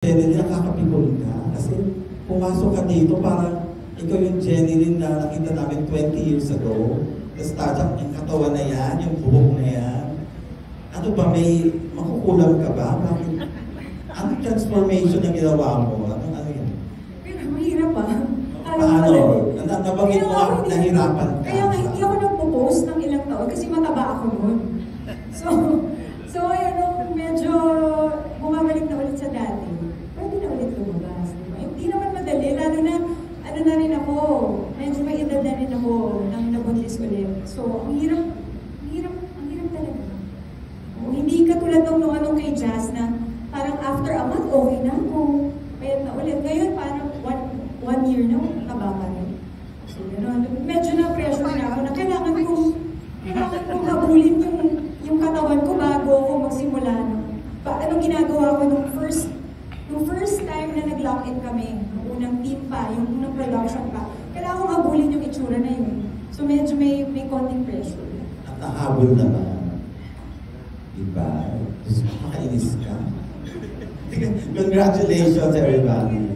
Jenny, nakakapikon ka. Kasi pumasok ka dito parang ikaw yung Jenny rin na nakita namin 20 years ago. Tapos tatak yung katawan na yan, yung buhok na yan. Ano ba, may makukulang ka ba? Bakit? Anong transformation na ginawa mo? Ano yan? Pero mahirap ba? Paano? Nabagin mo nga, nahirapan ka. Kaya nga hindi ako nagpo-post ng ilang taon kasi mataba ako noon. So ayun, medyo bumabalik na ulit sa dati. Pwede na ulit lumabas. Diba? Hindi naman madali, lalo na ano na rin ako, medyo may edad na rin ako nang nabuntis ulit. So, ang hirap talaga. O, hindi katulad nung ano kay Jazz na parang after a month, okay na ako. Payat na ulit. Ngayon, parang one year na, taba pa rin. So, gano'n. Medyo na-pressure na ako na kailangan kong habulin yung katawan ko bago ako magsimula. Anong ginagawa ko nung first time na nag-lock-in kami, nung unang team pa, yung unang production pa, kailangan kong habulin yung itsura na yun. So medyo may konting pressure. At nahabol naman. Diba? Makainis ka. Congratulations, everybody.